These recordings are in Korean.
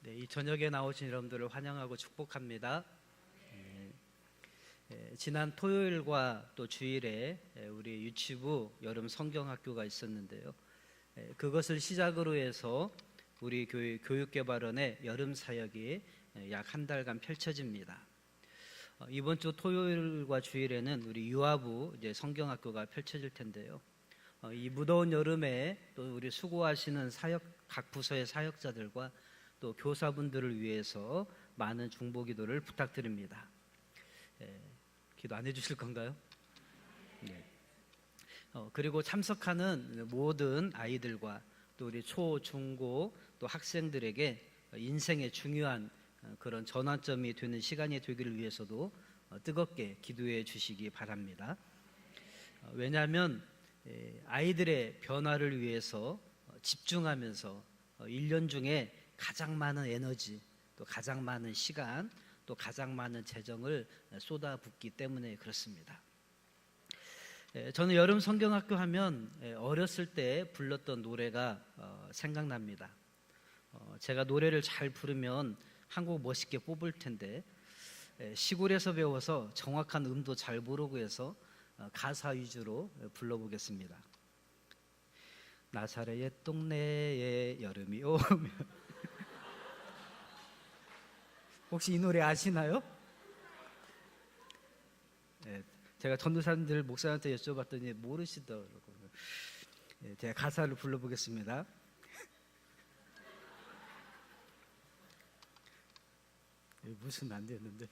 네, 이 저녁에 나오신 여러분들을 환영하고 축복합니다. 지난 토요일과 또 주일에 우리 유치부 여름 성경학교가 있었는데요. 그것을 시작으로 해서 우리 교회 교육개발원의 여름 사역이 약 한 달간 펼쳐집니다. 이번 주 토요일과 주일에는 우리 유아부 이제 성경학교가 펼쳐질 텐데요. 이 무더운 여름에 또 우리 수고하시는 사역 각 부서의 사역자들과 또 교사분들을 위해서 많은 중보기도를 부탁드립니다. 기도 안 해주실 건가요? 네. 그리고 참석하는 모든 아이들과 또 우리 초, 중고 또 학생들에게 인생의 중요한 그런 전환점이 되는 시간이 되기를 위해서도 뜨겁게 기도해 주시기 바랍니다. 왜냐하면 아이들의 변화를 위해서 집중하면서 1년 중에 가장 많은 에너지, 또 가장 많은 시간, 또 가장 많은 재정을 쏟아붓기 때문에 그렇습니다. 저는 여름 성경학교 하면 어렸을 때 불렀던 노래가 생각납니다. 제가 노래를 잘 부르면 한 곡 멋있게 뽑을 텐데 시골에서 배워서 정확한 음도 잘 모르고 해서 가사 위주로 불러보겠습니다. 나사렛 동네에 여름이 오면 혹시 이 노래 아시나요? 네, 제가 전도사님들 목사한테 여쭤봤더니 모르시더라고요. 네, 제가 가사를 불러보겠습니다. 무슨 안 되는데.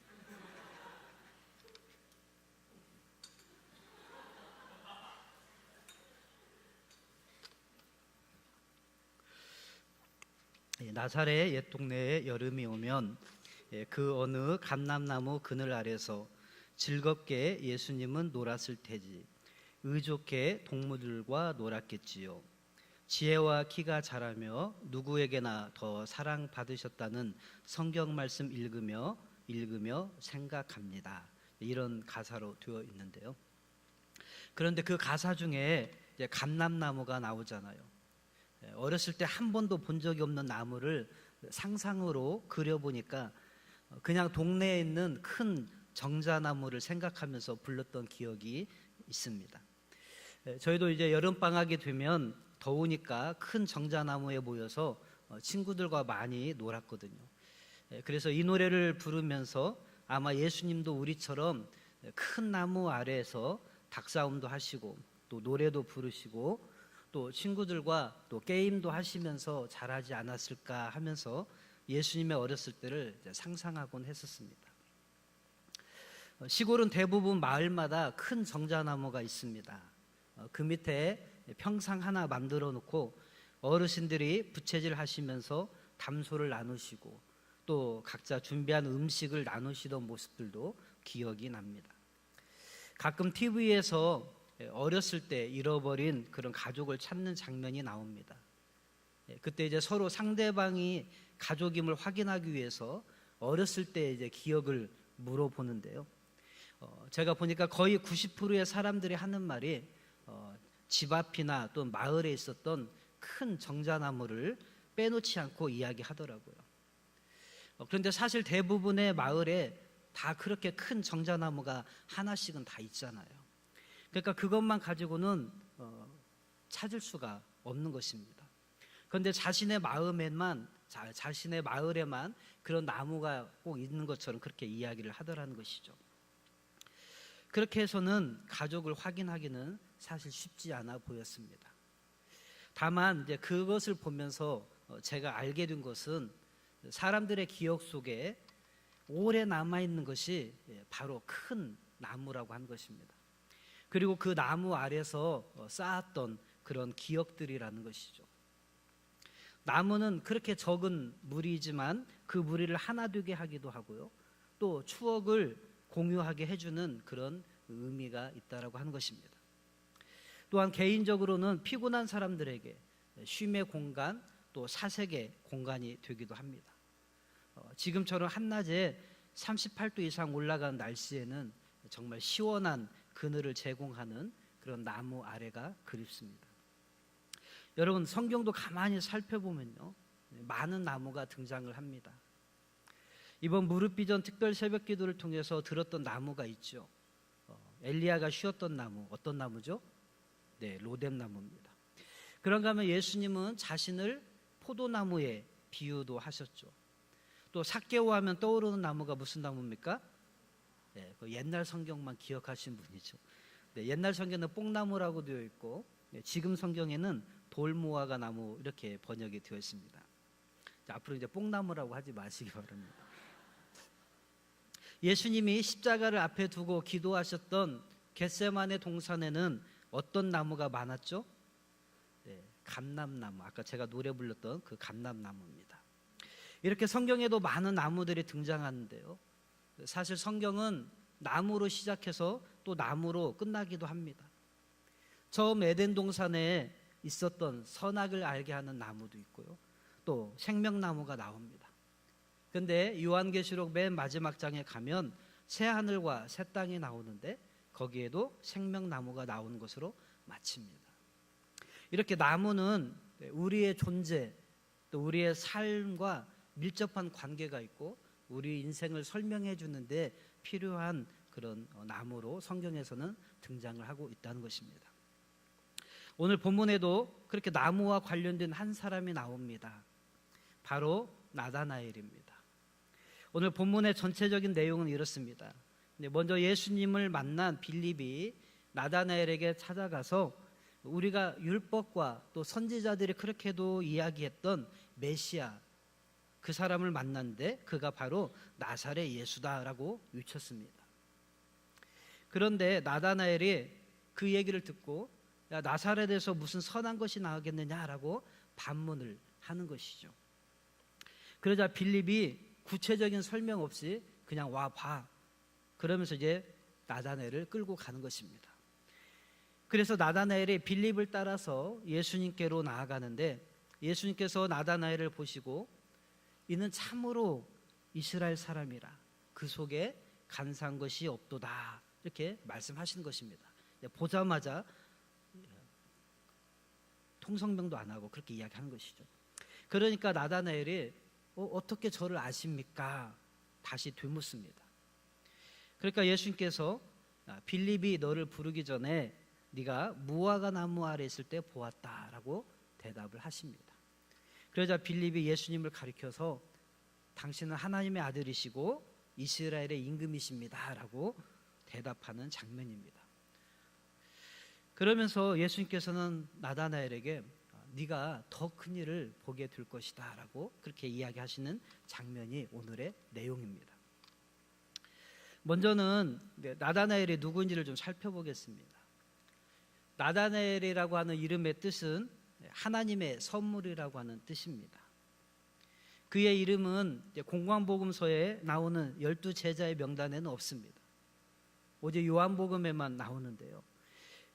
나사렛 옛 동네에 여름이 오면 그 어느 감람나무 그늘 아래서 즐겁게 예수님은 놀았을 테지. 의좋게 동무들과 놀았겠지요. 지혜와 키가 자라며 누구에게나 더 사랑받으셨다는 성경 말씀 읽으며 생각합니다. 이런 가사로 되어 있는데요. 그런데 그 가사 중에 이제 감람나무가 나오잖아요. 어렸을 때 한 번도 본 적이 없는 나무를 상상으로 그려보니까 그냥 동네에 있는 큰 정자나무를 생각하면서 불렀던 기억이 있습니다. 저희도 이제 여름방학이 되면 더우니까 큰 정자나무에 모여서 친구들과 많이 놀았거든요. 그래서 이 노래를 부르면서 아마 예수님도 우리처럼 큰 나무 아래에서 닭싸움도 하시고 또 노래도 부르시고 또 친구들과 또 게임도 하시면서 자라지 않았을까 하면서 예수님의 어렸을 때를 상상하곤 했었습니다. 시골은 대부분 마을마다 큰 정자나무가 있습니다. 그 밑에 평상 하나 만들어 놓고 어르신들이 부채질 하시면서 담소를 나누시고 또 각자 준비한 음식을 나누시던 모습들도 기억이 납니다. 가끔 TV에서 어렸을 때 잃어버린 그런 가족을 찾는 장면이 나옵니다. 그때 이제 서로 상대방이 가족임을 확인하기 위해서 어렸을 때 이제 기억을 물어보는데요. 제가 보니까 거의 90%의 사람들이 하는 말이 집 앞이나 또 마을에 있었던 큰 정자나무를 빼놓지 않고 이야기하더라고요. 그런데 사실 대부분의 마을에 다 그렇게 큰 정자나무가 하나씩은 다 있잖아요. 그러니까 그것만 가지고는 찾을 수가 없는 것입니다. 그런데 자신의 마을에만 그런 나무가 꼭 있는 것처럼 그렇게 이야기를 하더라는 것이죠. 그렇게 해서는 가족을 확인하기는 사실 쉽지 않아 보였습니다. 다만 이제 그것을 보면서 제가 알게 된 것은 사람들의 기억 속에 오래 남아있는 것이 바로 큰 나무라고 하는 것입니다. 그리고 그 나무 아래서 쌓았던 그런 기억들이라는 것이죠. 나무는 그렇게 적은 무리이지만 그 무리를 하나 되게 하기도 하고요. 또 추억을 공유하게 해주는 그런 의미가 있다라고 하는 것입니다. 또한 개인적으로는 피곤한 사람들에게 쉼의 공간, 또 사색의 공간이 되기도 합니다. 지금처럼 한낮에 38도 이상 올라간 날씨에는 정말 시원한 그늘을 제공하는 그런 나무 아래가 그립습니다. 여러분, 성경도 가만히 살펴보면요, 많은 나무가 등장을 합니다. 이번 무릇비전 특별 새벽 기도를 통해서 들었던 나무가 있죠. 엘리야가 쉬었던 나무, 어떤 나무죠? 네, 로뎀나무입니다. 그런가 하면 예수님은 자신을 포도나무에 비유도 하셨죠. 또 삭개오 하면 떠오르는 나무가 무슨 나무입니까? 네, 그 옛날 성경만 기억하신 분이죠. 네, 옛날 성경에는 뽕나무라고 되어 있고, 네, 지금 성경에는 돌무화과 나무 이렇게 번역이 되어 있습니다. 자, 앞으로 이제 뽕나무라고 하지 마시기 바랍니다. 예수님이 십자가를 앞에 두고 기도하셨던 겟세마네 동산에는 어떤 나무가 많았죠? 네, 감람나무. 아까 제가 노래 불렀던 그 감람나무입니다. 이렇게 성경에도 많은 나무들이 등장하는데요. 사실 성경은 나무로 시작해서 또 나무로 끝나기도 합니다. 처음 에덴 동산에 있었던 선악을 알게 하는 나무도 있고요. 또 생명나무가 나옵니다. 그런데 요한계시록 맨 마지막 장에 가면 새 하늘과 새 땅이 나오는데 거기에도 생명나무가 나오는 것으로 마칩니다. 이렇게 나무는 우리의 존재, 또 우리의 삶과 밀접한 관계가 있고 우리 인생을 설명해 주는데 필요한 그런 나무로 성경에서는 등장을 하고 있다는 것입니다. 오늘 본문에도 그렇게 나무와 관련된 한 사람이 나옵니다. 바로 나다나엘입니다. 오늘 본문의 전체적인 내용은 이렇습니다. 먼저 예수님을 만난 빌립이 나다나엘에게 찾아가서 우리가 율법과 또 선지자들이 그렇게도 이야기했던 메시아, 그 사람을 만났는데 그가 바로 나사렛 예수다라고 외쳤습니다. 그런데 나다나엘이 그 얘기를 듣고 야, 나사렛에서 무슨 선한 것이 나오겠느냐라고 반문을 하는 것이죠. 그러자 빌립이 구체적인 설명 없이 그냥 와 봐. 그러면서 이제 나다나엘을 끌고 가는 것입니다. 그래서 나다나엘이 빌립을 따라서 예수님께로 나아가는데 예수님께서 나다나엘을 보시고 이는 참으로 이스라엘 사람이라 그 속에 간사한 것이 없도다 이렇게 말씀하시는 것입니다. 보자마자 통성명도 안 하고 그렇게 이야기하는 것이죠. 그러니까 나다나엘이 어떻게 저를 아십니까? 다시 되묻습니다. 그러니까 예수님께서 빌립이 너를 부르기 전에 네가 무화과 나무 아래 있을 때 보았다라고 대답을 하십니다. 그러자 빌립이 예수님을 가리켜서 당신은 하나님의 아들이시고 이스라엘의 임금이십니다라고 대답하는 장면입니다. 그러면서 예수님께서는 나다나엘에게 네가 더 큰 일을 보게 될 것이다라고 그렇게 이야기하시는 장면이 오늘의 내용입니다. 먼저는 나다나엘이 누구인지를 좀 살펴보겠습니다. 나다나엘이라고 하는 이름의 뜻은 하나님의 선물이라고 하는 뜻입니다. 그의 이름은 공관복음서에 나오는 12제자의 명단에는 없습니다. 오직 요한복음에만 나오는데요.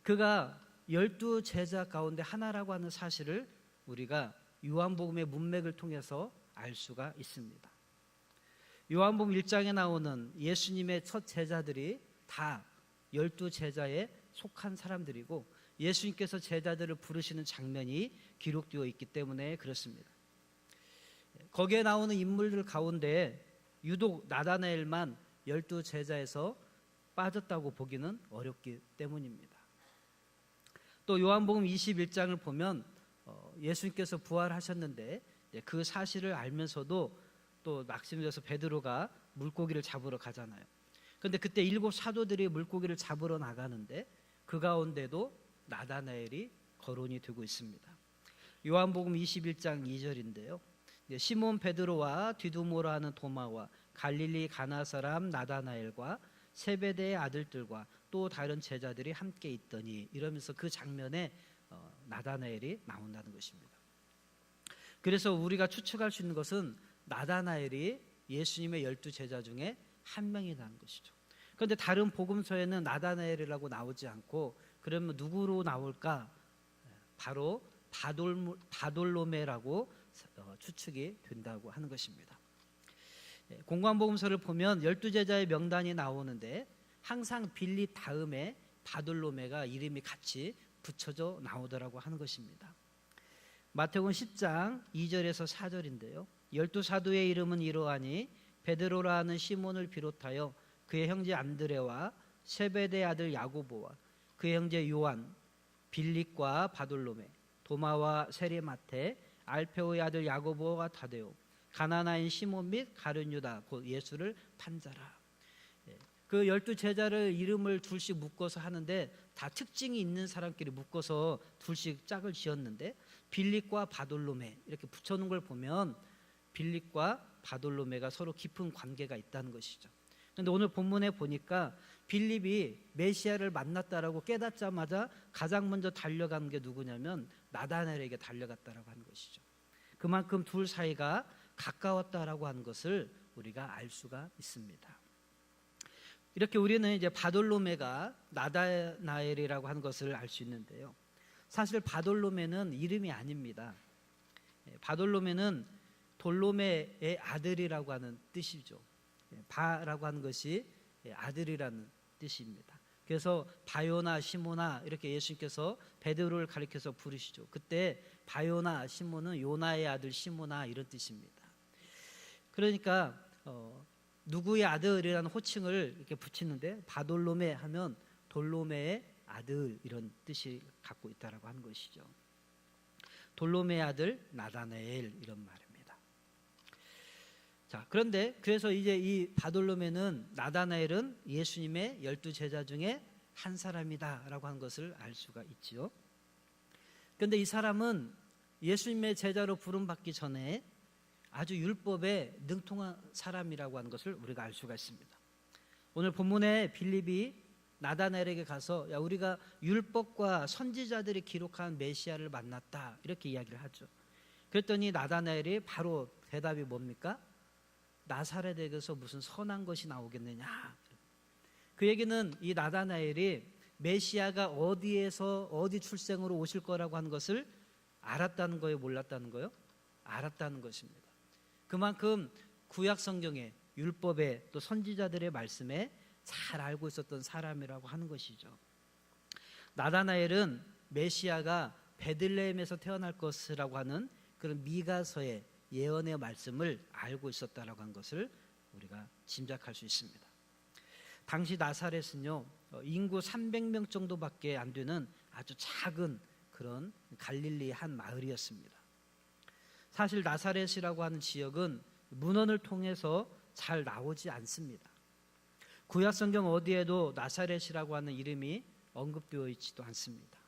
그가 12제자 가운데 하나라고 하는 사실을 우리가 요한복음의 문맥을 통해서 알 수가 있습니다. 요한복음 1장에 나오는 예수님의 첫 제자들이 다 12제자에 속한 사람들이고 예수님께서 제자들을 부르시는 장면이 기록되어 있기 때문에 그렇습니다. 거기에 나오는 인물들 가운데 유독 나다나엘만 12제자에서 빠졌다고 보기는 어렵기 때문입니다. 또 요한복음 21장을 보면 예수님께서 부활하셨는데 그 사실을 알면서도 또 낙심돼서 베드로가 물고기를 잡으러 가잖아요. 그런데 그때 7 사도들이 물고기를 잡으러 나가는데 그 가운데도 나다나엘이 거론이 되고 있습니다. 요한복음 21장 2절인데요. 시몬 베드로와 디두모라 하는 도마와 갈릴리 가나 사람 나다나엘과 세베대의 아들들과 또 다른 제자들이 함께 있더니 이러면서 그 장면에 나다나엘이 나온다는 것입니다. 그래서 우리가 추측할 수 있는 것은 나다나엘이 예수님의 12제자 중에 한 명이라는 것이죠. 그런데 다른 복음서에는 나다나엘이라고 나오지 않고 그러면 누구로 나올까? 바로 바돌로메라고 추측이 된다고 하는 것입니다. 공관복음서를 보면 12제자의 명단이 나오는데 항상 빌립 다음에 바돌로메가 이름이 같이 붙여져 나오더라고 하는 것입니다. 마태복음 10장 2절에서 4절인데요. 12사도의 이름은 이러하니 베드로라 하는 시몬을 비롯하여 그의 형제 안드레와 세베대 아들 야고보와 그의 형제 요한, 빌립과 바돌로메, 도마와 세리마테, 알페오의 아들 야고보와 다데오, 가나나인 시몬 및 가룟 유다 곧 예수를 판자라. 그 12제자를 이름을 둘씩 묶어서 하는데 다 특징이 있는 사람끼리 묶어서 둘씩 짝을 지었는데 빌립과 바돌로메 이렇게 붙여놓은 걸 보면 빌립과 바돌로메가 서로 깊은 관계가 있다는 것이죠. 그런데 오늘 본문에 보니까 빌립이 메시아를 만났다라고 깨닫자마자 가장 먼저 달려간 게 누구냐면 나다나엘에게 달려갔다라고 하는 것이죠. 그만큼 둘 사이가 가까웠다라고 하는 것을 우리가 알 수가 있습니다. 이렇게 우리는 이제 바돌로메가 나다나엘이라고 하는 것을 알 수 있는데요. 사실 바돌로메는 이름이 아닙니다. 바돌로메는 돌로메의 아들이라고 하는 뜻이죠. 바라고 하는 것이 아들이라는 뜻입니다. 그래서 바요나 시모나 이렇게 예수님께서 베드로를 가리켜서 부르시죠. 그때 바요나 시모는 요나의 아들 시모나 이런 뜻입니다. 그러니까 누구의 아들이라는 호칭을 이렇게 붙이는데 바돌로메 하면 돌로메의 아들 이런 뜻이 갖고 있다라고 하는 것이죠. 돌로메의 아들 나다나엘 이런 말입니다. 자, 그런데 그래서 이제 이 바돌로메는 나다나엘은 예수님의 12제자 중에 한 사람이다라고 하는 것을 알 수가 있지요. 그런데 이 사람은 예수님의 제자로 부름받기 전에 아주 율법에 능통한 사람이라고 하는 것을 우리가 알 수가 있습니다. 오늘 본문에 빌립이 나다나엘에게 가서 야 우리가 율법과 선지자들이 기록한 메시아를 만났다 이렇게 이야기를 하죠. 그랬더니 나다나엘이 바로 대답이 뭡니까? 나사렛에게서 무슨 선한 것이 나오겠느냐. 그 얘기는 이 나다나엘이 메시아가 어디에서 어디 출생으로 오실 거라고 하는 것을 알았다는 거예요, 몰랐다는 거예요? 알았다는 것입니다. 그만큼 구약 성경에 율법에 또 선지자들의 말씀에 잘 알고 있었던 사람이라고 하는 것이죠. 나다나엘은 메시아가 베들레헴에서 태어날 것이라고 하는 그런 미가서의 예언의 말씀을 알고 있었다라고 하는 것을 우리가 짐작할 수 있습니다. 당시 나사렛은요 인구 300명 정도밖에 안 되는 아주 작은 그런 갈릴리의 한 마을이었습니다. 사실 나사렛이라고 하는 지역은 문헌을 통해서 잘 나오지 않습니다. 구약 성경 어디에도 나사렛이라고 하는 이름이 언급되어 있지도 않습니다.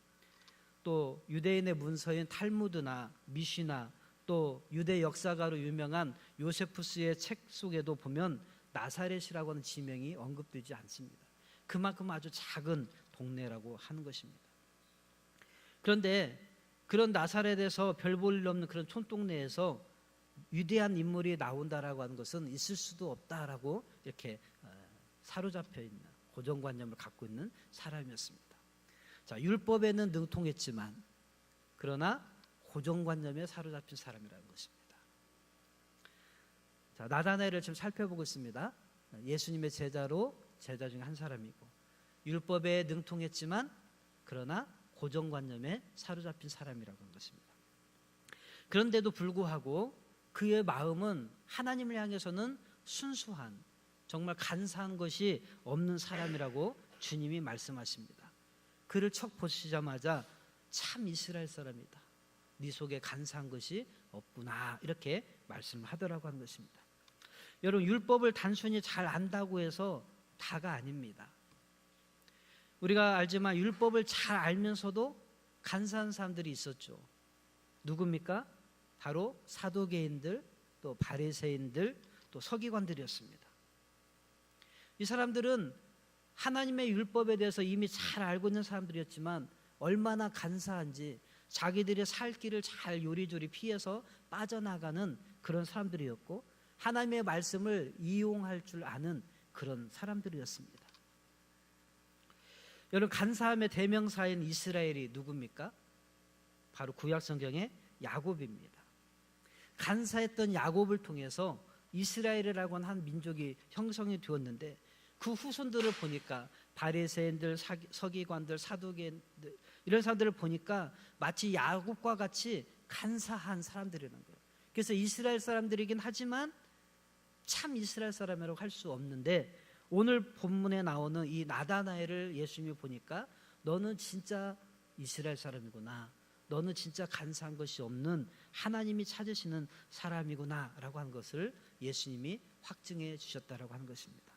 또 유대인의 문서인 탈무드나 미시나 또 유대 역사가로 유명한 요세푸스의 책 속에도 보면 나사렛이라고 하는 지명이 언급되지 않습니다. 그만큼 아주 작은 동네라고 하는 것입니다. 그런데 그런 나사렛에서 별 볼 일 없는 그런 촌동네에서 위대한 인물이 나온다라고 하는 것은 있을 수도 없다라고 이렇게 사로잡혀 있는 고정관념을 갖고 있는 사람이었습니다. 자, 율법에는 능통했지만 그러나 고정관념에 사로잡힌 사람이라는 것입니다. 자, 나다나엘을 지금 살펴보고 있습니다. 예수님의 제자 중에 한 사람이고 율법에 능통했지만 그러나 고정관념에 사로잡힌 사람이라고 하는 것입니다. 그런데도 불구하고 그의 마음은 하나님을 향해서는 순수한 정말 간사한 것이 없는 사람이라고 주님이 말씀하십니다. 그를 척 보시자마자 참 이스라엘 사람이다. 네 속에 간사한 것이 없구나 이렇게 말씀하더라고 하는 것입니다. 여러분 율법을 단순히 잘 안다고 해서 다가 아닙니다. 우리가 알지만 율법을 잘 알면서도 간사한 사람들이 있었죠. 누굽니까? 바로 사두개인들, 또 바리새인들, 또 서기관들이었습니다. 이 사람들은 하나님의 율법에 대해서 이미 잘 알고 있는 사람들이었지만 얼마나 간사한지 자기들의 살 길을 잘 요리조리 피해서 빠져나가는 그런 사람들이었고 하나님의 말씀을 이용할 줄 아는 그런 사람들이었습니다. 여러분 간사함의 대명사인 이스라엘이 누굽니까? 바로 구약 성경의 야곱입니다. 간사했던 야곱을 통해서 이스라엘이라고 하는 한 민족이 형성이 되었는데 그 후손들을 보니까 바리새인들, 서기관들, 사두개인들 이런 사람들을 보니까 마치 야곱과 같이 간사한 사람들이라는 거예요. 그래서 이스라엘 사람들이긴 하지만 참 이스라엘 사람이라고 할 수 없는데, 오늘 본문에 나오는 이 나다나엘을 예수님이 보니까 너는 진짜 이스라엘 사람이구나, 너는 진짜 간사한 것이 없는 하나님이 찾으시는 사람이구나 라고 하는 것을 예수님이 확증해 주셨다라고 하는 것입니다.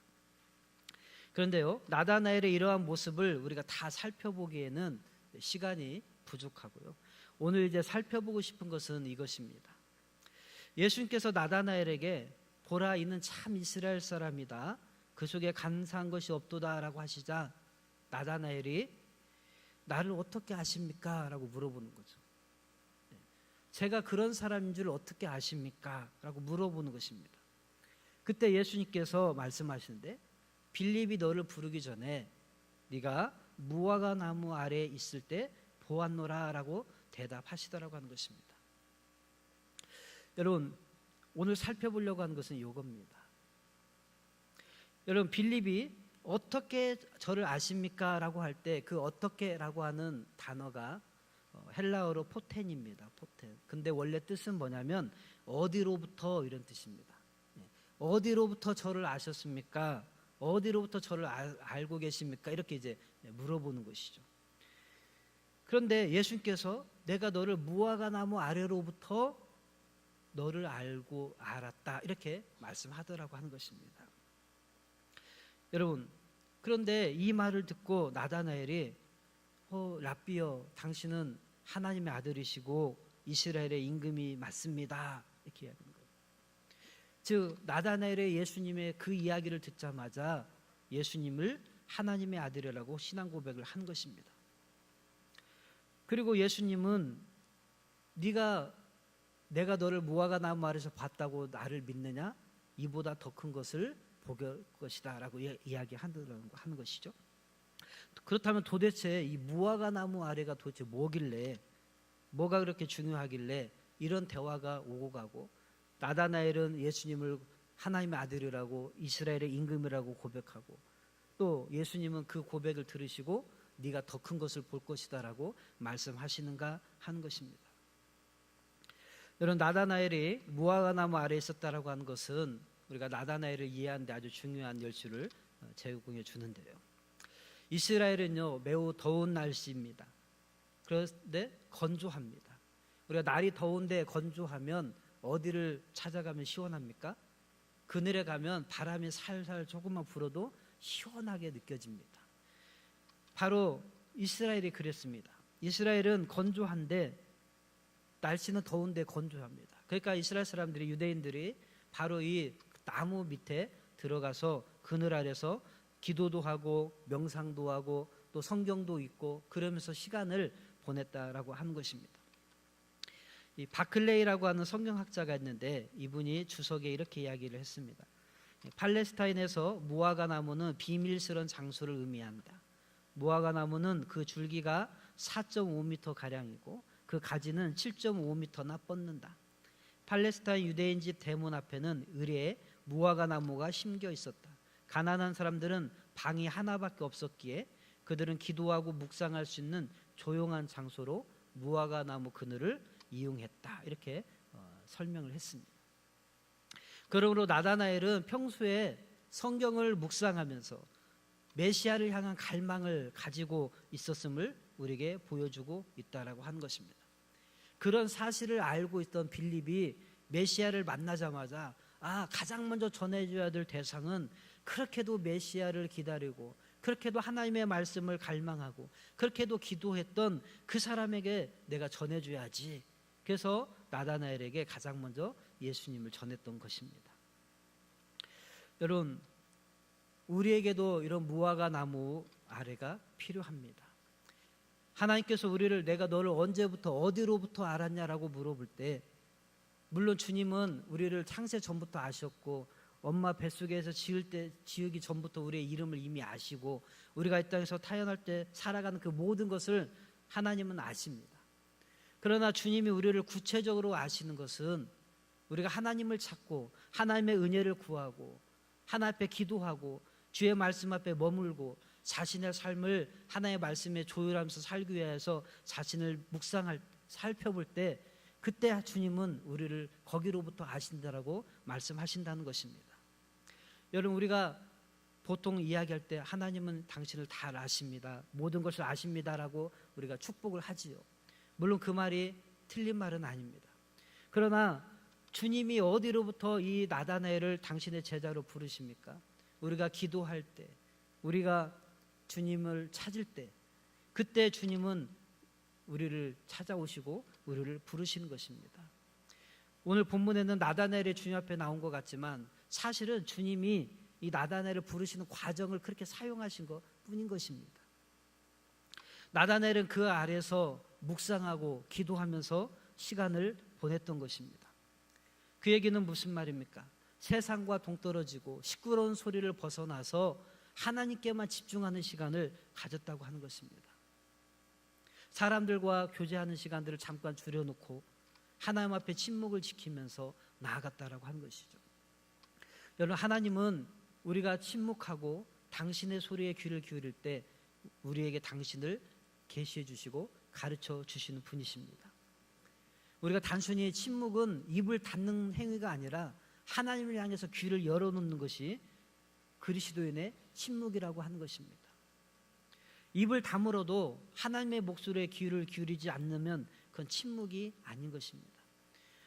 그런데요, 나다나엘의 이러한 모습을 우리가 다 살펴보기에는 시간이 부족하고요, 오늘 이제 살펴보고 싶은 것은 이것입니다. 예수님께서 나다나엘에게 보라, 이는 참 이스라엘 사람이다, 그 속에 간사한 것이 없도다 라고 하시자 나다나엘이 나를 어떻게 아십니까? 라고 물어보는 거죠. 제가 그런 사람인 줄 어떻게 아십니까? 라고 물어보는 것입니다. 그때 예수님께서 말씀하시는데, 빌립이 너를 부르기 전에 네가 무화과 나무 아래에 있을 때 보았노라 라고 대답하시더라고 하는 것입니다. 여러분, 오늘 살펴보려고 하는 것은 이겁니다. 여러분, 빌립이 어떻게 저를 아십니까? 라고 할 때 그 어떻게 라고 하는 단어가 헬라어로 포텐입니다. 포텐. 근데 원래 뜻은 뭐냐면 어디로부터 이런 뜻입니다. 어디로부터 저를 아셨습니까? 어디로부터 저를 알고 계십니까? 이렇게 이제 물어보는 것이죠. 그런데 예수님께서 내가 너를 무화과 나무 아래로부터 너를 알았다, 이렇게 말씀하더라고 하는 것입니다. 여러분, 그런데 이 말을 듣고 나다나엘이 랍비여, 당신은 하나님의 아들이시고 이스라엘의 임금이 맞습니다, 이렇게 이야기하는 거예요. 즉 나다나엘의 예수님의 그 이야기를 듣자마자 예수님을 하나님의 아들이라고 신앙 고백을 한 것입니다. 그리고 예수님은 내가 너를 무화과 나무 아래서 봤다고 나를 믿느냐? 이보다 더 큰 것을 볼 것이다 라고 이야기하는 것이죠. 그렇다면 도대체 이 무화과 나무 아래가 도대체 뭐길래, 뭐가 그렇게 중요하길래 이런 대화가 오고 가고, 나다나엘은 예수님을 하나님의 아들이라고 이스라엘의 임금이라고 고백하고, 또 예수님은 그 고백을 들으시고 네가 더 큰 것을 볼 것이다 라고 말씀하시는가 하는 것입니다. 여러분, 나다나엘이 무화과 나무 아래에 있었다라고 하는 것은 우리가 나다나엘을 이해하는 데 아주 중요한 열쇠를 제공해 주는데요, 이스라엘은요 매우 더운 날씨입니다. 그런데 건조합니다. 우리가 날이 더운데 건조하면 어디를 찾아가면 시원합니까? 그늘에 가면 바람이 살살 조금만 불어도 시원하게 느껴집니다. 바로 이스라엘이 그랬습니다. 이스라엘은 건조한데, 날씨는 더운데 건조합니다. 그러니까 이스라엘 사람들이, 유대인들이 바로 이 나무 밑에 들어가서 그늘 아래서 기도도 하고 명상도 하고 또 성경도 읽고 그러면서 시간을 보냈다라고 하는 것입니다. 이 바클레이라고 하는 성경학자가 있는데 이분이 주석에 이렇게 이야기를 했습니다. 팔레스타인에서 무화과 나무는 비밀스러운 장소를 의미한다. 무화과 나무는 그 줄기가 4.5m 가량이고 그 가지는 7.5m나 뻗는다. 팔레스타인 유대인 집 대문 앞에는 의뢰에 무화과 나무가 심겨 있었다. 가난한 사람들은 방이 하나밖에 없었기에 그들은 기도하고 묵상할 수 있는 조용한 장소로 무화과 나무 그늘을 이용했다. 이렇게 설명을 했습니다. 그러므로 나다나엘은 평소에 성경을 묵상하면서 메시아를 향한 갈망을 가지고 있었음을 우리에게 보여주고 있다라고 하는 것입니다. 그런 사실을 알고 있던 빌립이 메시아를 만나자마자 가장 먼저 전해줘야 될 대상은 그렇게도 메시아를 기다리고 그렇게도 하나님의 말씀을 갈망하고 그렇게도 기도했던 그 사람에게 내가 전해줘야지. 그래서 나다나엘에게 가장 먼저 예수님을 전했던 것입니다. 여러분, 우리에게도 이런 무화과 나무 아래가 필요합니다. 하나님께서 우리를 내가 너를 언제부터 어디로부터 알았냐라고 물어볼 때, 물론 주님은 우리를 창세 전부터 아셨고 엄마 뱃속에서 지으기 전부터 우리의 이름을 이미 아시고 우리가 이 땅에서 태어날 때 살아가는 그 모든 것을 하나님은 아십니다. 그러나 주님이 우리를 구체적으로 아시는 것은 우리가 하나님을 찾고 하나님의 은혜를 구하고 하나님 앞에 기도하고 주의 말씀 앞에 머물고 자신의 삶을 하나님의 말씀에 조율하면서 살기 위해서 자신을 살펴볼 때 그때 주님은 우리를 거기로부터 아신다라고 말씀하신다는 것입니다. 여러분, 우리가 보통 이야기할 때 하나님은 당신을 다 아십니다, 모든 것을 아십니다라고 우리가 축복을 하지요. 물론 그 말이 틀린 말은 아닙니다. 그러나 주님이 어디로부터 이 나다나엘을 당신의 제자로 부르십니까? 우리가 기도할 때, 우리가 주님을 찾을 때, 그때 주님은 우리를 찾아오시고 우리를 부르시는 것입니다. 오늘 본문에는 나다나엘이 주님 앞에 나온 것 같지만 사실은 주님이 이 나다나엘을 부르시는 과정을 그렇게 사용하신 것 뿐인 것입니다. 나다나엘은 그 아래서 묵상하고 기도하면서 시간을 보냈던 것입니다. 그 얘기는 무슨 말입니까? 세상과 동떨어지고 시끄러운 소리를 벗어나서 하나님께만 집중하는 시간을 가졌다고 하는 것입니다. 사람들과 교제하는 시간들을 잠깐 줄여놓고 하나님 앞에 침묵을 지키면서 나아갔다라고 하는 것이죠. 여러분, 하나님은 우리가 침묵하고 당신의 소리에 귀를 기울일 때 우리에게 당신을 계시해 주시고 가르쳐 주시는 분이십니다. 우리가 단순히 침묵은 입을 닫는 행위가 아니라 하나님을 향해서 귀를 열어놓는 것이 그리스도인의 침묵이라고 하는 것입니다. 입을 다물어도 하나님의 목소리에 귀를 기울이지 않으면 그건 침묵이 아닌 것입니다.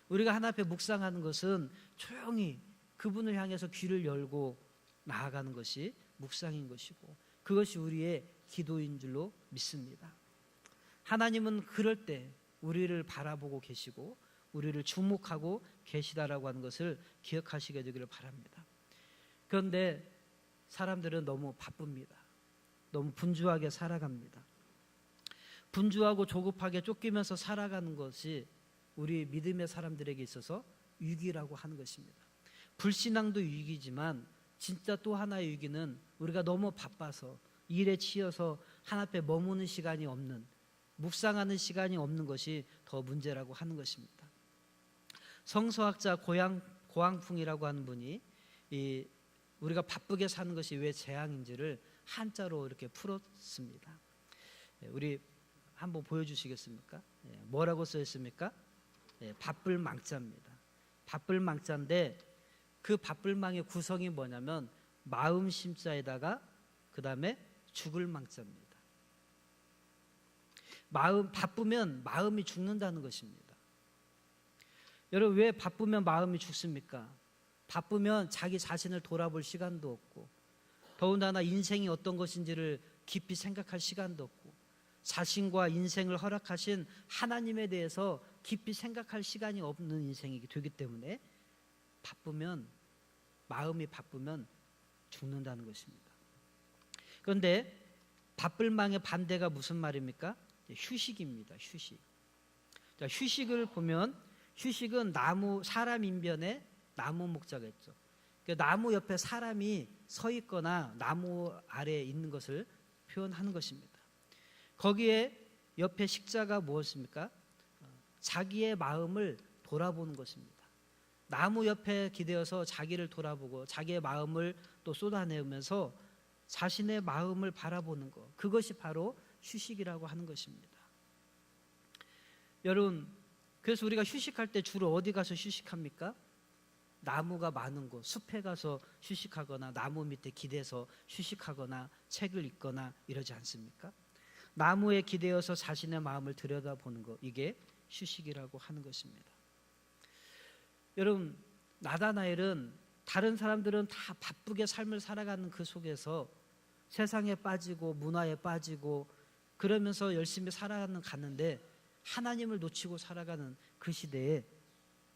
우리가 하나님 앞에 묵상하는 것은 조용히 그분을 향해서 귀를 열고 나아가는 것이 묵상인 것이고, 그것이 우리의 기도인 줄로 믿습니다. 하나님은 그럴 때 우리를 바라보고 계시고 우리를 주목하고 계시다라고 하는 것을 기억하시게 되기를 바랍니다. 그런데 사람들은 너무 바쁩니다. 너무 분주하게 살아갑니다. 분주하고 조급하게 쫓기면서 살아가는 것이 우리 믿음의 사람들에게 있어서 위기라고 하는 것입니다. 불신앙도 위기지만 진짜 또 하나의 위기는 우리가 너무 바빠서 일에 치여서 하나님 앞에 머무는 시간이 없는, 묵상하는 시간이 없는 것이 더 문제라고 하는 것입니다. 성서학자 고항풍이라고 하는 분이 우리가 바쁘게 사는 것이 왜 재앙인지를 한자로 이렇게 풀었습니다. 우리 한번 보여주시겠습니까? 뭐라고 써 있습니까? 바쁠 망자입니다. 바쁠 망자인데 그 바쁠 망의 구성이 뭐냐면 마음 심자에다가 그 다음에 죽을 망자입니다. 바쁘면 마음이 죽는다는 것입니다. 여러분, 왜 바쁘면 마음이 죽습니까? 바쁘면 자기 자신을 돌아볼 시간도 없고, 더군다나 인생이 어떤 것인지를 깊이 생각할 시간도 없고, 자신과 인생을 허락하신 하나님에 대해서 깊이 생각할 시간이 없는 인생이 되기 때문에 마음이 바쁘면 죽는다는 것입니다. 그런데 바쁠 망의 반대가 무슨 말입니까? 휴식입니다. 휴식. 자, 휴식을 보면 휴식은 사람 인변에 나무 목자겠죠. 나무 옆에 사람이 서 있거나 나무 아래에 있는 것을 표현하는 것입니다. 거기에 옆에 식자가 무엇입니까? 자기의 마음을 돌아보는 것입니다. 나무 옆에 기대어서 자기를 돌아보고 자기의 마음을 또 쏟아내면서 자신의 마음을 바라보는 것, 그것이 바로 휴식이라고 하는 것입니다. 여러분, 그래서 우리가 휴식할 때 주로 어디 가서 휴식합니까? 나무가 많은 곳, 숲에 가서 휴식하거나 나무 밑에 기대서 휴식하거나 책을 읽거나 이러지 않습니까? 나무에 기대어서 자신의 마음을 들여다보는 것, 이게 휴식이라고 하는 것입니다. 여러분, 나다나엘은 다른 사람들은 다 바쁘게 삶을 살아가는 그 속에서 세상에 빠지고 문화에 빠지고 그러면서 열심히 살아가는데 하나님을 놓치고 살아가는 그 시대에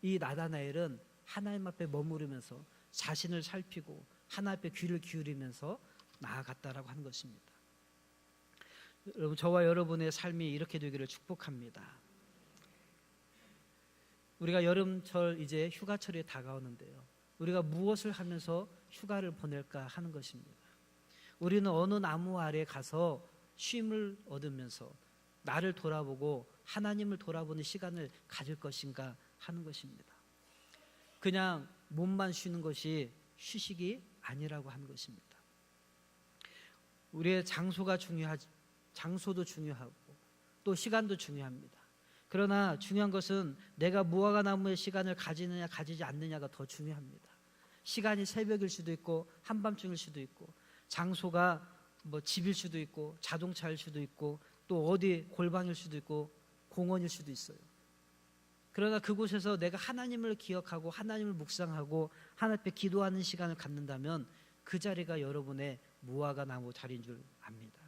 이 나다나엘은 하나님 앞에 머무르면서 자신을 살피고 하나님 앞에 귀를 기울이면서 나아갔다라고 하는 것입니다. 여러분, 저와 여러분의 삶이 이렇게 되기를 축복합니다. 우리가 여름철 이제 휴가철이 다가오는데요, 우리가 무엇을 하면서 휴가를 보낼까 하는 것입니다. 우리는 어느 나무 아래 가서 쉼을 얻으면서 나를 돌아보고 하나님을 돌아보는 시간을 가질 것인가 하는 것입니다. 그냥 몸만 쉬는 것이 휴식이 아니라고 하는 것입니다. 우리의 장소도 중요하고 또 시간도 중요합니다. 그러나 중요한 것은 내가 무화과 나무의 시간을 가지느냐 가지지 않느냐가 더 중요합니다. 시간이 새벽일 수도 있고 한밤중일 수도 있고 장소가 뭐 집일 수도 있고 자동차일 수도 있고 또 어디 골방일 수도 있고 공원일 수도 있어요. 그러나 그곳에서 내가 하나님을 기억하고 하나님을 묵상하고 하나님 앞에 기도하는 시간을 갖는다면 그 자리가 여러분의 무화과 나무 자리인 줄 압니다.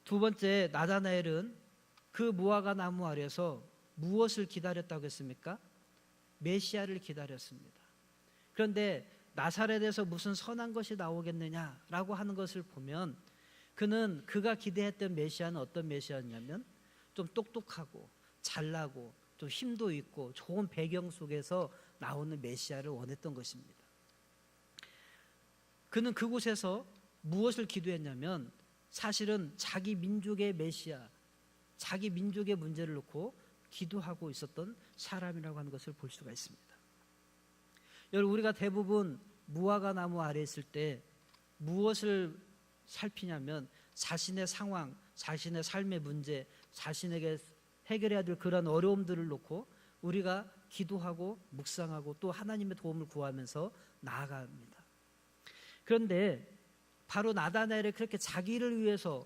두 번째, 나다나엘은 그 무화과 나무 아래에서 무엇을 기다렸다고 했습니까? 메시아를 기다렸습니다. 그런데 나사렛에서 무슨 선한 것이 나오겠느냐라고 하는 것을 보면 그가 기대했던 메시아는 어떤 메시아였냐면 좀 똑똑하고 잘나고 좀 힘도 있고 좋은 배경 속에서 나오는 메시아를 원했던 것입니다. 그는 그곳에서 무엇을 기도했냐면 사실은 자기 민족의 메시아, 자기 민족의 문제를 놓고 기도하고 있었던 사람이라고 하는 것을 볼 수가 있습니다. 여러분, 우리가 대부분 무화과 나무 아래 있을 때 무엇을 살피냐면 자신의 상황, 자신의 삶의 문제, 자신에게 해결해야 될 그런 어려움들을 놓고 우리가 기도하고 묵상하고 또 하나님의 도움을 구하면서 나아갑니다. 그런데 바로 나다나엘이 그렇게 자기를 위해서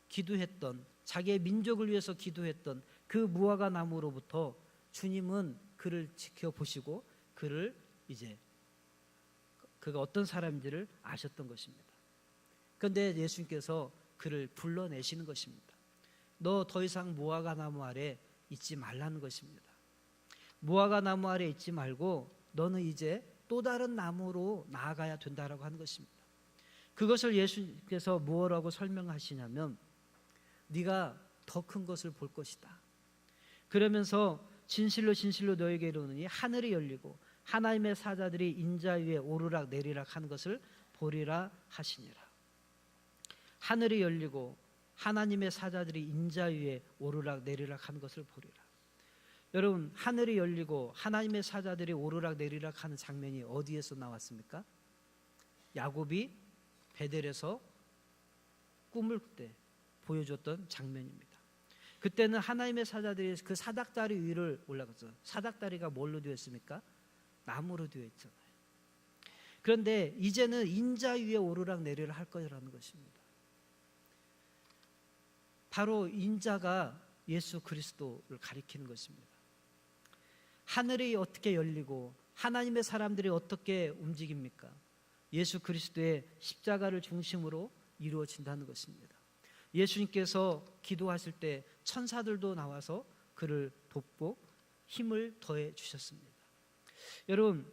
기도했던, 자기의 민족을 위해서 기도했던 그 무화과 나무로부터 주님은 그를 지켜보시고 그를 이제 그가 어떤 사람인지를 아셨던 것입니다. 그런데 예수님께서 그를 불러내시는 것입니다. 너 더 이상 무화과 나무 아래 있지 말라는 것입니다. 무화과 나무 아래 있지 말고 너는 이제 또 다른 나무로 나아가야 된다라고 하는 것입니다. 그것을 예수님께서 무엇라고 설명하시냐면 네가 더 큰 것을 볼 것이다. 그러면서 진실로 진실로 너에게 이르노니 하늘이 열리고 하나님의 사자들이 인자 위에 오르락 내리락 하는 것을 보리라 하시니라. 하늘이 열리고 하나님의 사자들이 인자 위에 오르락 내리락 하는 것을 보리라. 여러분, 하늘이 열리고 하나님의 사자들이 오르락 내리락 하는 장면이 어디에서 나왔습니까? 야곱이 베델에서 꿈을 때 보여줬던 장면입니다. 그때는 하나님의 사자들이 그 사닥다리 위를 올라갔어요. 사닥다리가 뭘로 되어 있습니까? 나무로 되어 있잖아요. 그런데 이제는 인자 위에 오르락 내리락 할 거라는 것입니다. 바로 인자가 예수 그리스도를 가리키는 것입니다. 하늘이 어떻게 열리고 하나님의 사람들이 어떻게 움직입니까? 예수 그리스도의 십자가를 중심으로 이루어진다는 것입니다. 예수님께서 기도하실 때 천사들도 나와서 그를 돕고 힘을 더해 주셨습니다. 여러분,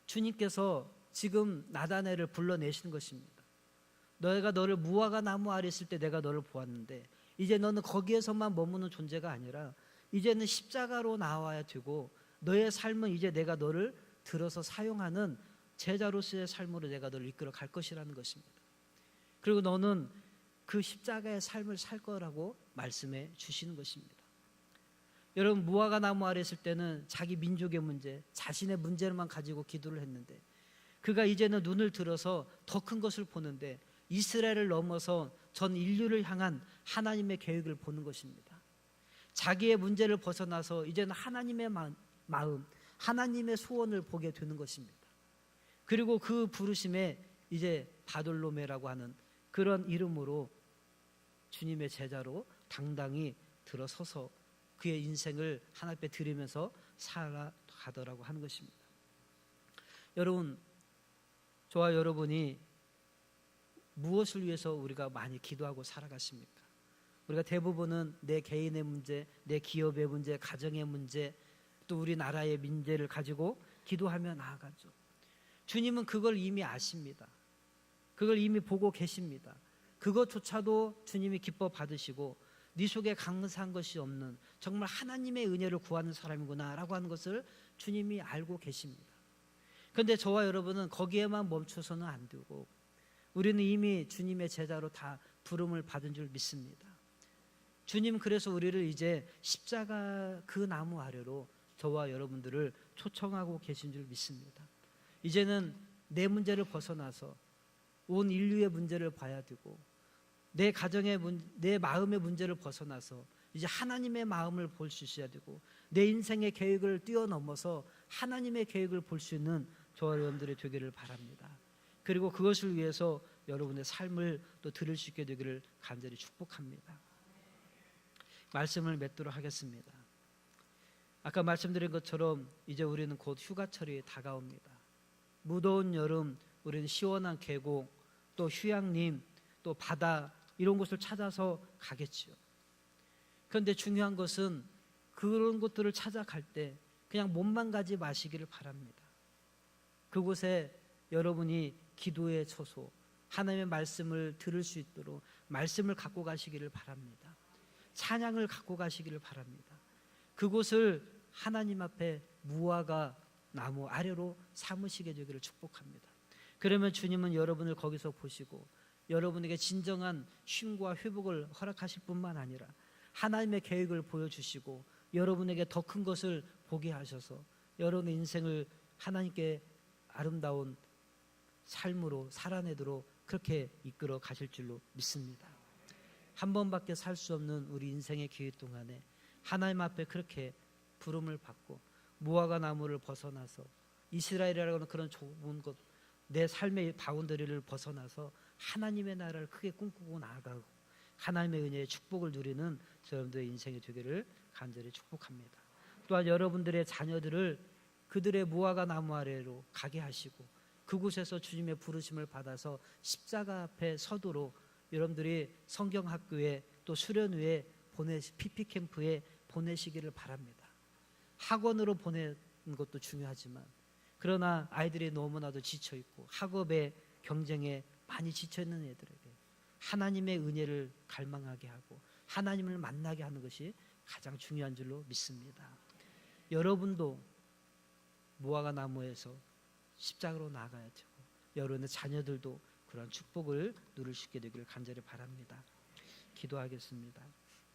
주님께서 지금 나다나엘을 불러내시는 것입니다. 너희가 너를 무화과 나무 아래 있을 때 내가 너를 보았는데 이제 너는 거기에서만 머무는 존재가 아니라 이제는 십자가로 나와야 되고 너의 삶은 이제 내가 너를 들어서 사용하는 제자로서의 삶으로 내가 너를 이끌어 갈 것이라는 것입니다. 그리고 너는 그 십자가의 삶을 살 거라고 말씀해 주시는 것입니다. 여러분, 무화과 나무 아래 있을 때는 자기 민족의 문제, 자신의 문제만 가지고 기도를 했는데 그가 이제는 눈을 들어서 더 큰 것을 보는데 이스라엘을 넘어서 전 인류를 향한 하나님의 계획을 보는 것입니다. 자기의 문제를 벗어나서 이제는 하나님의 마음, 하나님의 소원을 보게 되는 것입니다. 그리고 그 부르심에 이제 바돌로메라고 하는 그런 이름으로 주님의 제자로 당당히 들어서서 그의 인생을 하나님 앞에 드리면서 살아가더라고 하는 것입니다. 여러분, 저와 여러분이 무엇을 위해서 우리가 많이 기도하고 살아가십니까? 우리가 대부분은 내 개인의 문제, 내 기업의 문제, 가정의 문제, 또 우리나라의 문제를 가지고 기도하며 나아가죠. 주님은 그걸 이미 아십니다. 그걸 이미 보고 계십니다. 그것조차도 주님이 기뻐 받으시고 네 속에 강한 것이 없는 정말 하나님의 은혜를 구하는 사람이구나 라고 하는 것을 주님이 알고 계십니다. 그런데 저와 여러분은 거기에만 멈춰서는 안 되고 우리는 이미 주님의 제자로 다 부름을 받은 줄 믿습니다. 주님, 그래서 우리를 이제 십자가 그 나무 아래로 저와 여러분들을 초청하고 계신 줄 믿습니다. 이제는 내 문제를 벗어나서 온 인류의 문제를 봐야 되고 내 가정의 내 마음의 문제를 벗어나서 이제 하나님의 마음을 볼 수 있어야 되고 내 인생의 계획을 뛰어넘어서 하나님의 계획을 볼 수 있는 저와 여러분들이 되기를 바랍니다. 그리고 그것을 위해서 여러분의 삶을 또 들을 수 있게 되기를 간절히 축복합니다. 말씀을 맺도록 하겠습니다. 아까 말씀드린 것처럼 이제 우리는 곧 휴가철이 다가옵니다. 무더운 여름 우리는 시원한 계곡, 또 휴양림, 또 바다 이런 곳을 찾아서 가겠지요. 그런데 중요한 것은 그런 곳들을 찾아갈 때 그냥 몸만 가지 마시기를 바랍니다. 그곳에 여러분이 기도의 처소, 하나님의 말씀을 들을 수 있도록 말씀을 갖고 가시기를 바랍니다. 찬양을 갖고 가시기를 바랍니다. 그곳을 하나님 앞에 무화과 나무 아래로 삼으시게 되기를 축복합니다. 그러면 주님은 여러분을 거기서 보시고 여러분에게 진정한 쉼과 회복을 허락하실 뿐만 아니라 하나님의 계획을 보여주시고 여러분에게 더 큰 것을 보게 하셔서 여러분의 인생을 하나님께 아름다운 삶으로 살아내도록 그렇게 이끌어 가실 줄로 믿습니다. 한 번밖에 살 수 없는 우리 인생의 기회 동안에 하나님 앞에 그렇게 부름을 받고 무화과 나무를 벗어나서 이스라엘이라고 하는 그런 좁은 곳, 내 삶의 바운더리를 벗어나서 하나님의 나라를 크게 꿈꾸고 나아가고 하나님의 은혜의 축복을 누리는 여러분들의 인생이 되기를 간절히 축복합니다. 또한 여러분들의 자녀들을 그들의 무화과 나무 아래로 가게 하시고 그곳에서 주님의 부르심을 받아서 십자가 앞에 서도록 여러분들이 성경학교에 또 수련회에 PP캠프에 보내시기를 바랍니다. 학원으로 보내는 것도 중요하지만 그러나 아이들이 너무나도 지쳐있고 학업의 경쟁에 많이 지쳐있는 애들에게 하나님의 은혜를 갈망하게 하고 하나님을 만나게 하는 것이 가장 중요한 줄로 믿습니다. 여러분도 무화과 나무에서 십자가로 나아가야죠. 여러분의 자녀들도 그런 축복을 누릴 수 있게 되기를 간절히 바랍니다. 기도하겠습니다.